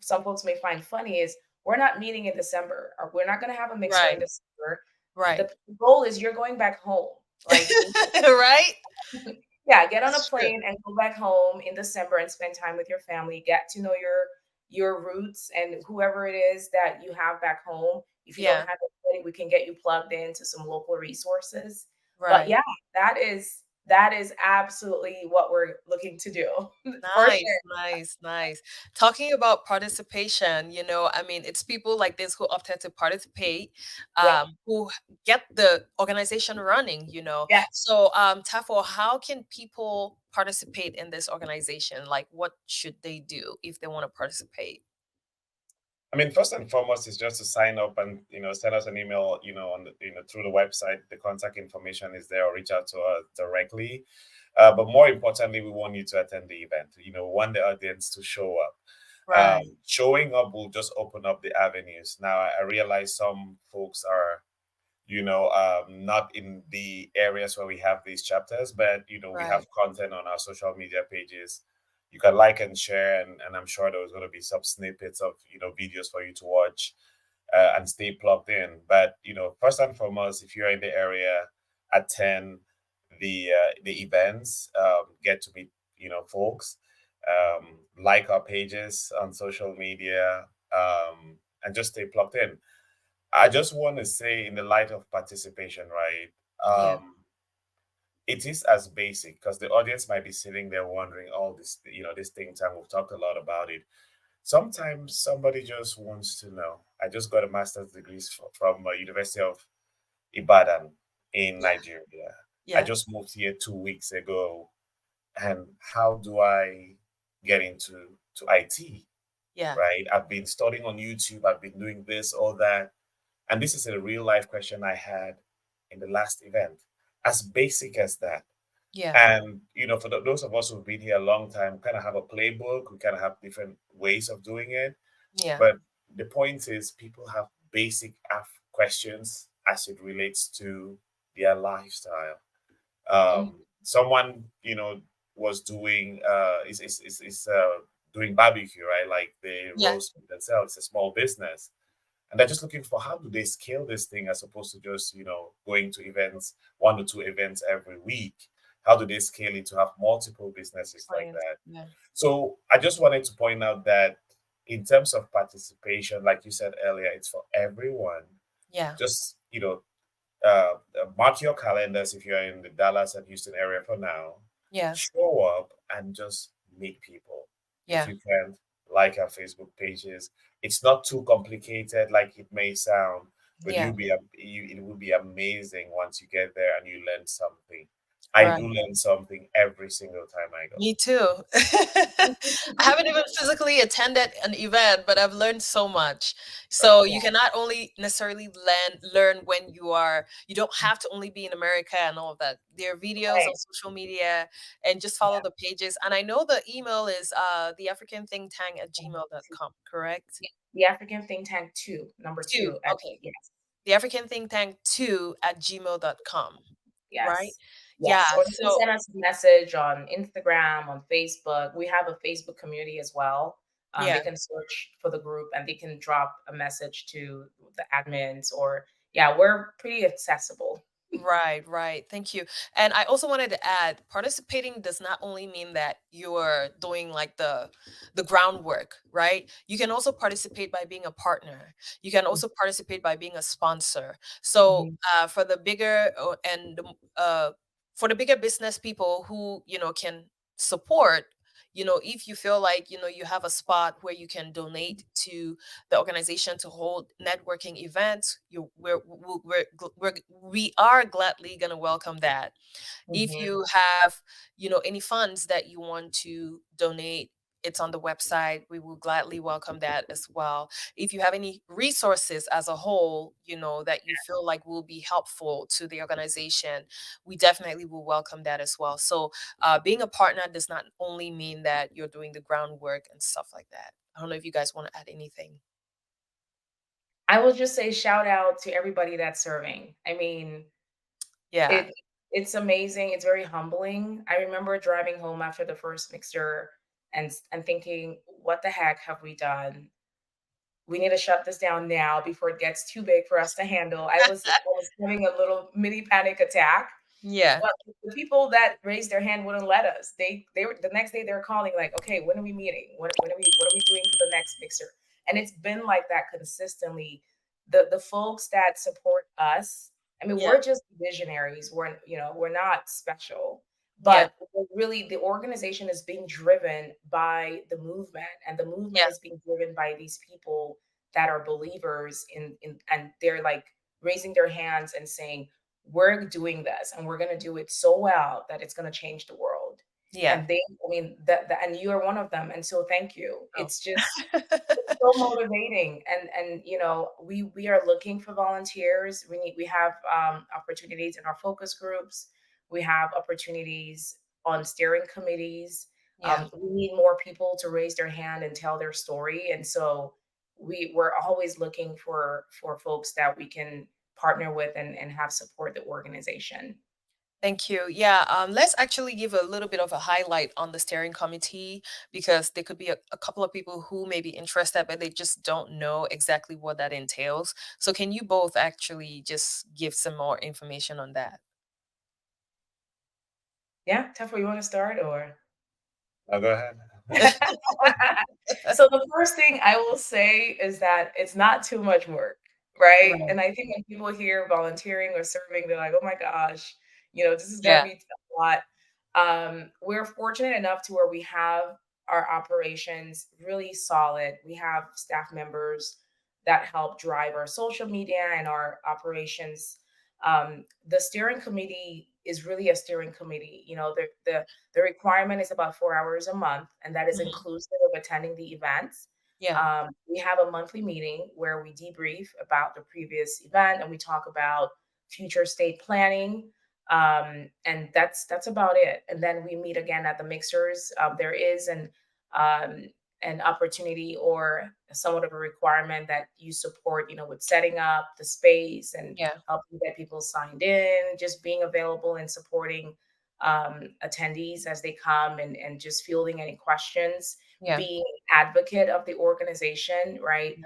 some folks may find funny is we're not meeting in December, or we're not going to have a mixer in
Right.
December.
Right.
The goal is you're going back home. Like,
Right.
yeah, get on a
That's true.
plane and go back home in December and spend time with your family. Get to know your roots and whoever it is that you have back home. If you don't
Yeah.
have anybody, we can get you plugged into some local resources. But
Right.
yeah, that is absolutely what we're looking to do for
Nice,
sure.
nice, nice. Talking about participation, I mean, it's people like this who opted to participate,
Yep.
who get the organization running,
Yeah.
So, Tafo, how can people participate in this organization? Like, what should they do if they want to participate?
I mean, first and foremost is just to sign up and send us an email, on through the website. The contact information is there, or reach out to us directly. But more importantly, we want you to attend the event. We want the audience to show up.
Right,
Showing up will just open up the avenues. Now, I realize some folks are not in the areas where we have these chapters, but we
right,
have content on our social media pages. You can like and share, and I'm sure there's going to be some snippets of videos for you to watch and stay plugged in. But first and foremost, if you're in the area, attend the events, get to meet folks, like our pages on social media, and just stay plugged in. I just want to say, in the light of participation, right?
yeah,
It is as basic, because the audience might be sitting there wondering all this, this thing time. We've talked a lot about it. Sometimes somebody just wants to know. I just got a master's degree from University of Ibadan in
yeah,
Nigeria. I
yeah,
just moved here 2 weeks ago, and how do I get into IT?
yeah,
Right? I've been studying on YouTube. I've been doing this, all that. And this is a real life question I had in the last event, as basic as that.
yeah,
And, for those of us who've been here a long time, kind of have a playbook, we kind of have different ways of doing it.
yeah,
But the point is, people have basic questions as it relates to their lifestyle.
mm,
Someone, was doing, doing barbecue, right? Like the
yeah,
roast themselves, it's a small business, and they're just looking for how do they scale this thing, as opposed to just going to events, 1 or 2 events every week. How do they scale it to have multiple businesses like
clients,
that?
yeah,
So I just wanted to point out that, in terms of participation, like you said earlier, it's for everyone.
yeah,
Just uh, mark your calendars if you're in the Dallas and Houston area for now.
yeah,
Show up and just meet people. If
yeah,
you can, like our Facebook pages. It's not too complicated like it may sound, but
yeah,
it will be amazing once you get there and you learn something. I
right.
do learn something every single time I go.
Me too. I haven't even physically attended an event, but I've learned so much. So
Yeah.
you can not only necessarily learn when you don't have to only be in America and all of that. There are videos on
Right.
social media, and just follow the pages. And I know the email is the African Think Tank at
Yeah.
gmail.com, correct?
The African Think Tank 2, number
Two.
2 at
Okay.
yes,
The African Think Tank 2 at gmail.com, right?
yes,
Yeah.
yes. Or you can
So
send us a message on Instagram, on Facebook. We have a Facebook community as well. They
Yeah.
can search for the group and they can drop a message to the admins, or yeah, we're pretty accessible.
Right, right. Thank you. And I also wanted to add, participating does not only mean that you're doing like the groundwork, right? You can also participate by being a partner. You can also participate by being a sponsor. So,
Mhm,
for the bigger for the bigger business people who, can support, if you feel like, you have a spot where you can donate to the organization to hold networking events, we are gladly going to welcome that. If
mhm.
you have, any funds that you want to donate, it's on the website. We will gladly welcome that as well. If you have any resources as a whole, that you feel like will be helpful to the organization, we definitely will welcome that as well. So, being a partner does not only mean that you're doing the groundwork and stuff like that. I don't know if you guys want to add anything.
I will just say shout out to everybody that's serving. I mean,
Yeah.
it it's amazing. It's very humbling. I remember driving home after the first mixer and thinking, what the heck have we done? We need to shut this down now before it gets too big for us to handle. I was having a little mini panic attack.
Yeah.
But the people that raised their hand wouldn't let us. They were the next day they were calling like, okay, when are we meeting? When are we what are we doing for the next mixer? And it's been like that consistently. The folks that support us, I mean,
Yeah.
we're just visionaries. We're not special.
Yeah.
But really the organization is being driven by the movement, and the movement
Yeah.
is being driven by these people that are believers in and they're like raising their hands and saying, we're doing this and we're going to do it so well that it's going to change the world.
Yeah.
And I mean, and you are one of them. And so thank you.
Oh.
It's just, it's so motivating. And, we are looking for volunteers. We have opportunities in our focus groups. We have opportunities on steering committees.
Yeah.
We need more people to raise their hand and tell their story. And so we're always looking for folks that we can partner with and have support the organization.
Thank you. Yeah, let's actually give a little bit of a highlight on the steering committee because there could be a couple of people who may be interested, but they just don't know exactly what that entails. So, can you both actually just give some more information on that?
Yeah, Tafor, you want to start or?
Go ahead.
So the first thing I will say is that it's not too much work, right?
Right.
And I think when people hear volunteering or serving, they're like, "Oh my gosh, this is gonna
Yeah.
be a lot." We're fortunate enough to where we have our operations really solid. We have staff members that help drive our social media and our operations. The steering committee is really a steering committee. The requirement is about 4 hours a month, and that is
Mhm.
inclusive of attending the events.
Yeah.
We have a monthly meeting where we debrief about the previous event and we talk about future state planning. And that's about it. And then we meet again at the mixers. There is um, an opportunity or somewhat of a requirement that you support, with setting up the space and
Yeah.
helping get people signed in, just being available and supporting attendees as they come and just fielding any questions,
Yeah.
being an advocate of the organization, right?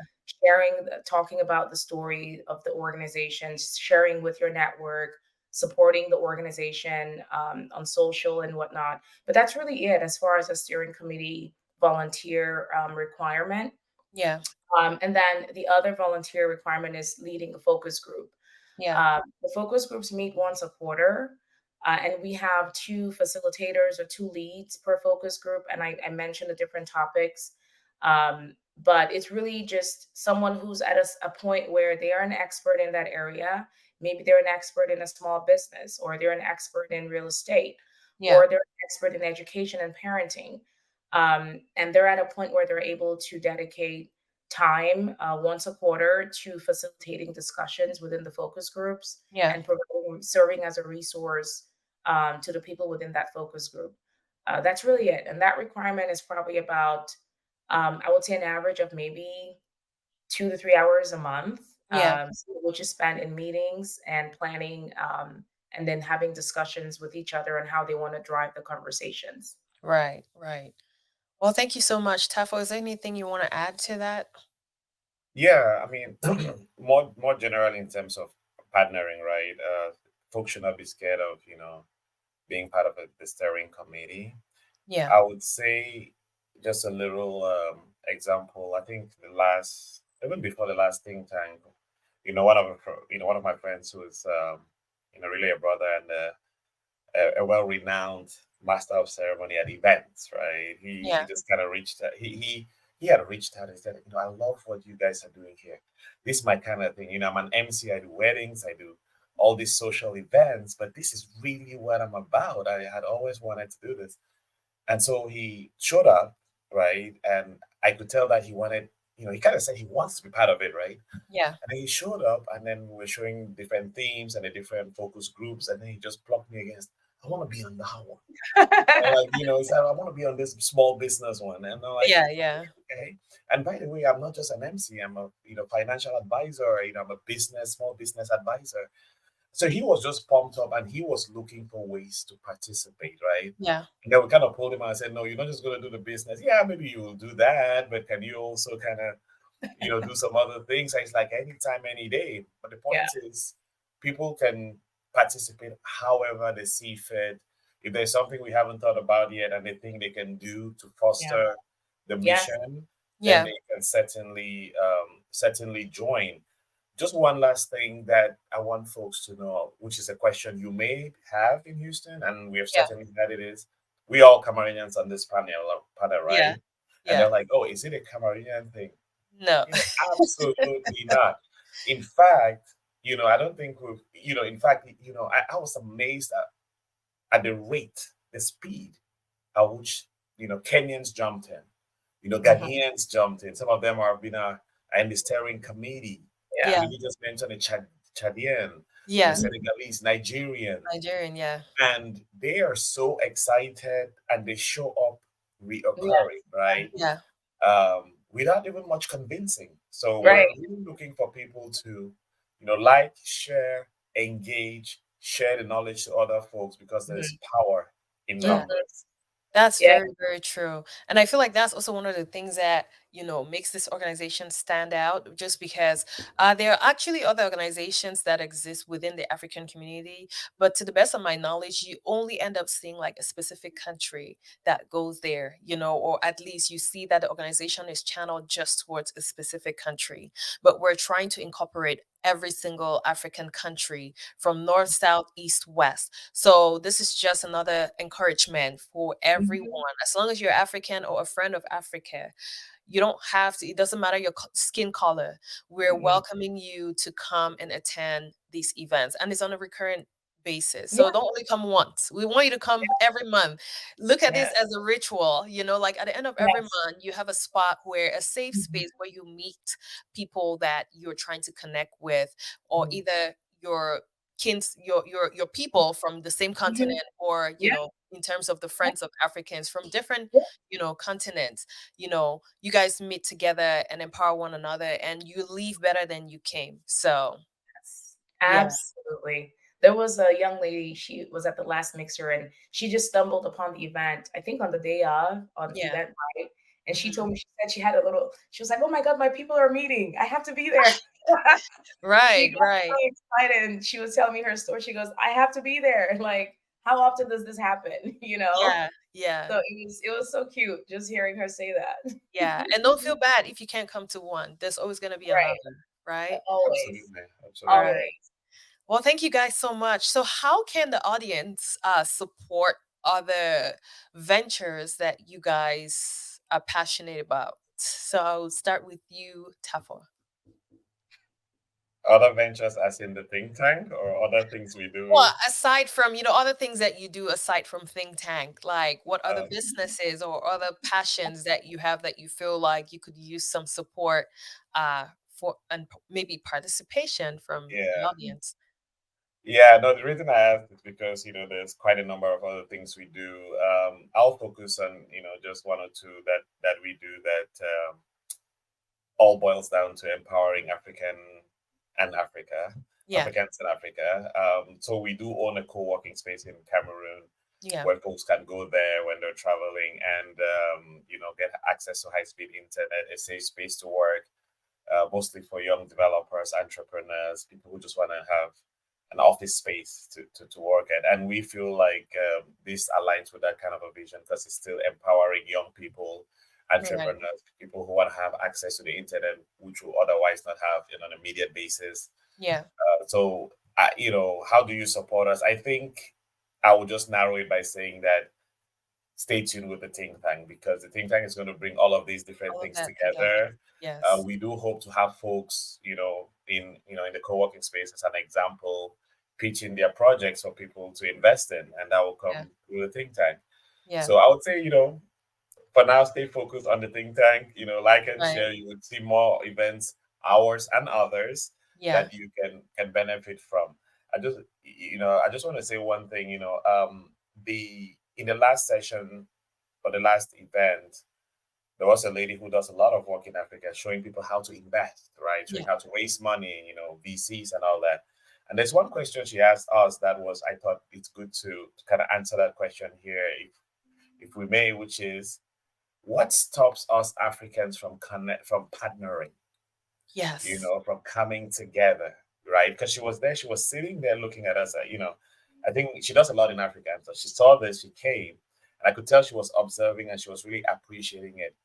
Yeah.
Talking about the story of the organization, sharing with your network, supporting the organization on social and whatnot. But that's really it as far as a steering committee volunteer requirement.
Yeah.
And then the other volunteer requirement is leading a focus group.
Yeah.
The focus groups meet once a quarter, and we have two facilitators or two leads per focus group. And I mentioned the different topics, but it's really just someone who's at a point where they are an expert in that area. Maybe they're an expert in a small business, or they're an expert in real estate,
Yeah.
or they're an expert in education and parenting. And they're at a point where they're able to dedicate time once a quarter to facilitating discussions within the focus groups
Yeah.
and serving as a resource to the people within that focus group. That's really it. And that requirement is probably about, I would say, an average of maybe 2 to 3 hours a month,
Yeah.
which is spent in meetings and planning, and then having discussions with each other on how they want to drive the conversations.
Right. Right. Well, thank you so much, Tafo. Is there anything you want to add to that?
Yeah, I mean, more generally in terms of partnering, right? Folks should not be scared of, being part of the steering committee.
Yeah.
I would say just a little example. I think even before the last think tank, one of my friends who is, really a brother and a well-renowned master of ceremony at events, right? He
Yeah.
just kind of reached out. He had reached out and said, I love what you guys are doing here. This is my kind of thing. I'm an MC. I do weddings. I do all these social events, but this is really what I'm about. I had always wanted to do this. And so he showed up, right? And I could tell that he wanted, he kind of said he wants to be part of it, right?
Yeah.
And then he showed up, and then we were showing different themes and the different focus groups, and then he just plucked me against. I want to be on that one. And like, he said, I want to be on this small business one. And I'm like,
Yeah. Yeah.
okay. And by the way, I'm not just an MC. I'm a financial advisor. I'm a small business advisor. So he was just pumped up, and he was looking for ways to participate, right?
Yeah.
And then we kind of pulled him and said, no, you're not just going to do the business. Yeah, maybe you will do that, but can you also kind of do some other things. And it's like anytime, any day. But the
Yeah,
point is, people can participate however they see fit. If there's something we haven't thought about yet and they think they can do to
yeah,
foster the
yes.
mission, then
Yeah.
they can certainly join. Just one last thing that I want folks to know, which is a question you may have in Houston, and we have
Yeah.
certainly had it, is we all Cameroonians on this panel,
Yeah.
right? And they're
Yeah.
like, oh, is it a Cameroonian thing?
No.
Absolutely not. In fact, I don't think in fact, I was amazed at the rate, the speed at which, Kenyans jumped in,
Mhm.
Ghanaians jumped in. Some of them are, in the steering committee.
Yeah,
Yeah.
You just mentioned a Chadian,
Yeah.
Senegalese, Nigerian,
Nigerian. Yeah.
and they are so excited and they show up
yeah,
reoccurring, right?
Yeah.
Without even much convincing. So
right.
we're really looking for people to, like, share, engage, share the knowledge to other folks because
Mhm.
there's power in
Mhm.
Yeah.
numbers.
That's
Yeah.
very, very true. And I feel like that's also one of the things that, makes this organization stand out, just because there are actually other organizations that exist within the African community. But to the best of my knowledge, you only end up seeing like a specific country that goes there, or at least you see that the organization is channeled just towards a specific country. But we're trying to incorporate every single African country from north, south, east, west. So this is just another encouragement for everyone.
Mhm.
As long as you're African or a friend of Africa, you don't have to, it doesn't matter your skin color. We're
Mhm.
welcoming you to come and attend these events. And it's on a recurrent basis.
Yeah,
So don't only come once. We want you to come every month. Look at
yeah,
this as a ritual, like at the end of every
yes.
month, you have a spot where a safe
Mhm.
space where you meet people that you're trying to connect with, or
Mhm.
either your your people from the same
Mhm.
continent, or
Yeah,
in terms of the
yeah,
friends of Africans from different
yeah.
continents. You guys meet together and empower one another, and you leave better than you came. So
Yes,
yeah.
absolutely. There was a young lady, she was at the last mixer and she just stumbled upon the event, I think on the day of, on
Yeah.
Eventbrite. And she
Mhm.
told me, she said she had she was like, oh my God, my people are meeting. I have to be there. She
Right,
got
right.
so excited and she was telling me her story. She goes, I have to be there. And like, how often does this happen? You know?
Yeah, yeah,
So it was so cute just hearing her say that.
yeah. And don't feel bad if you can't come to one. There's always going to be
Right.
another, right?
Always.
Absolutely. Absolutely.
Right.
Always.
Well, thank you guys so much. So, how can the audience support other ventures that you guys are passionate about? So, I'll start with you, Tafo.
Other ventures as in the think tank or other things we
Well,
do.
aside from, other things that you do aside from Think Tank, like what other
Uh,
businesses or other passions that you have that you feel like you could use some support for, and maybe participation from the
yeah.
audience?
Yeah, no, the reason I asked is because, there's quite a number of other things we do. I'll focus on, just one or two that we do that all boils down to empowering
Yeah.
Africans in Africa. So we do own a co-working space in Cameroon.
Yeah.
where folks can go there when they're traveling and get access to high-speed internet, a safe space to work, mostly for young developers, entrepreneurs, people who just want to have an office space to work at. And we feel like this aligns with that kind of a vision because it's still empowering young people,
Right.
entrepreneurs, people who want to have access to the internet, which will otherwise not have on an immediate basis.
Yeah.
How do you support us? I think I will just narrow it by saying that stay tuned with the think tank, because the think tank is going to bring all of these different
All of
things
that together.
together.
Yes.
We do hope to have folks, in the co-working space as an example, pitching their projects for people to invest in, and that will
Yeah.
come through the think tank.
Yeah.
So I would say, for now, stay focused on the think tank. Like and
Right.
share. You would see more events, ours and others,
Yeah.
that you can benefit from. I just want to say one thing. The in the last session or the last event, there was a lady who does a lot of work in Africa, showing people how to invest, right? Showing
Yeah.
how to raise money, VCs and all that. And there's one question she asked us that was, I thought it's good to kind of answer that question here, if we may, which is, what stops us Africans from partnering,
Yes.
from coming together, right? Because she was there, she was sitting there looking at us, I think she does a lot in Africa. And so she saw this, she came, and I could tell she was observing and she was really appreciating it.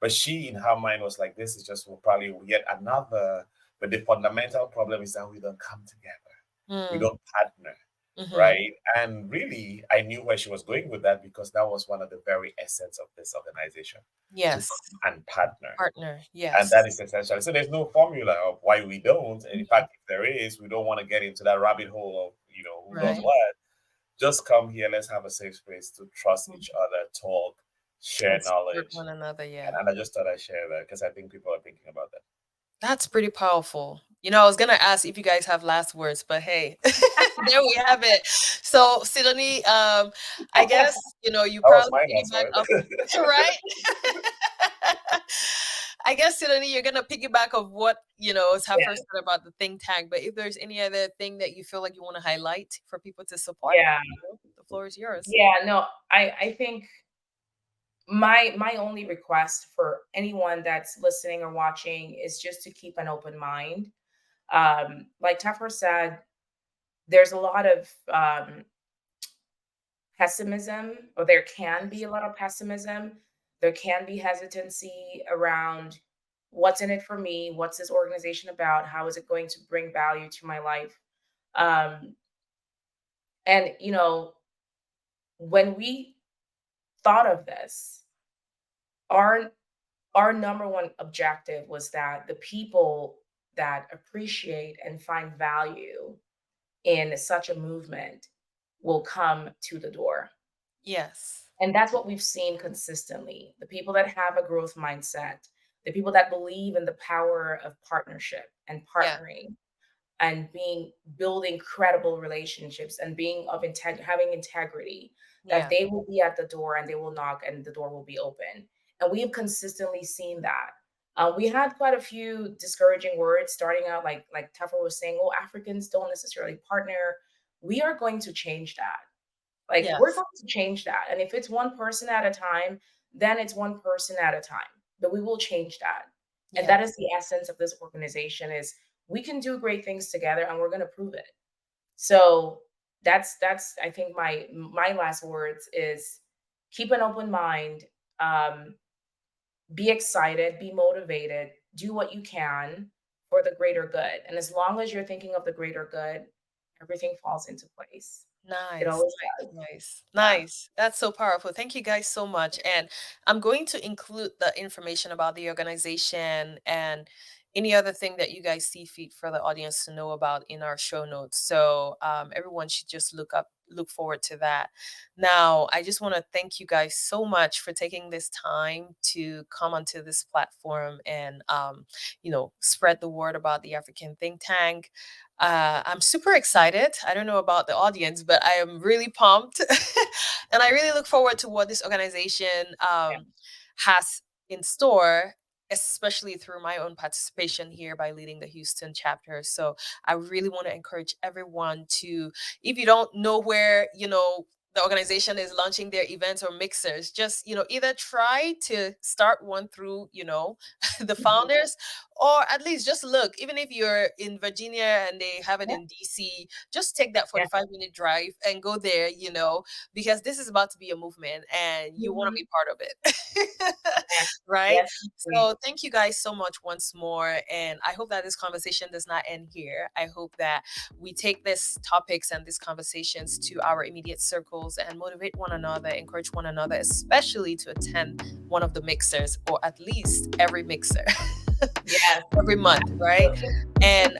But she, in her mind, was like, this is just probably yet another. But the fundamental problem is that we don't come together. We
Mm.
don't partner,
Mm-hmm.
right? And really, I knew where she was going with that, because that was one of the very essence of this organization, to
Yes.
come and partner.
Partner.
And that
Yes.
is essential. So there's no formula of why we don't. And in fact, if there is, we don't want to get into that rabbit hole of, who does
Right.
what. Just come here. Let's have a safe space to trust
Mhm.
each other, talk, share
And support
knowledge.
one another. Yeah.
And I just thought I'd share that because I think people are thinking about that.
That's pretty powerful. I was gonna ask if you guys have last words, but hey, there we have it. So, Sidonie, I guess you
That was
probably
my last
piggyback
word.
off, right? I guess, Sidonie, you're gonna piggyback of what Tafor
Yeah.
said about the think tank. But if there's any other thing that you feel like you want to highlight for people to support,
Yeah.
the floor is yours.
Yeah. No, I think my only request for anyone that's listening or watching is just to keep an open mind. Like Taffer said, there's a lot of pessimism, or there can be a lot of pessimism. There can be hesitancy around what's in it for me, what's this organization about, how is it going to bring value to my life. Um, and when we thought of this, our our number one objective was that the people that appreciate and find value in such a movement will come to the door.
Yes.
And that's what we've seen consistently. The people that have a growth mindset, the people that believe in the power of partnership and
Yeah.
partnering and building credible relationships and being having integrity, that
Yeah.
they will be at the door and they will knock and the door will be open. And we have consistently seen that. We had quite a few discouraging words starting out, like Taffer was saying, oh, Africans don't necessarily partner. We are going to change that. Like, we're
Yes.
going to change that. And if it's one person at a time, then it's one person at a time. But we will change that. And that is
Yes.
the essence of this organization, is we can do great things together and we're going to prove it. So that's I think my last words is keep an open mind, um, be excited, be motivated, do what you can for the greater good. And as long as you're thinking of the greater good, everything falls into place. It
Nice,
always
nice,
does.
nice,
Yeah.
nice. That's so powerful. Thank you guys so much. And I'm going to include the information about the organization and any other thing that you guys see fit for the audience to know about in our show notes. So everyone should just look forward to that. Now, I just want to thank you guys so much for taking this time to come onto this platform and spread the word about the African think tank. I'm super excited. I don't know about the audience, but I am really pumped. And I really look forward to what this organization has in store, especially through my own participation here by leading the Houston chapter. So I really want to encourage everyone to, if you don't know where, the organization is launching their events or mixers, just, either try to start one through, the founders, or at least just look, even if you're in Virginia and they have it
Yeah.
in DC, just take that
Yeah.
45-minute drive and go there, because this is about to be a movement and you want to be part of it. Right?
Yes.
So thank you guys so much once more. And I hope that this conversation does not end here. I hope that we take these topics and these conversations to our immediate circles and motivate one another, encourage one another, especially to attend one of the mixers, or at least every mixer.
Yes.
Every month, right? And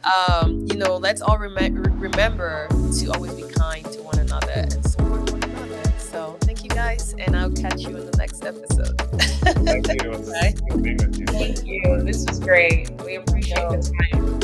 let's all remember to always be kind to one another and support one another. So thank you guys, and I'll catch you in the next episode.
Thank you. It was
Bye.
good being with you.
Thank you. This was great. We appreciate the time.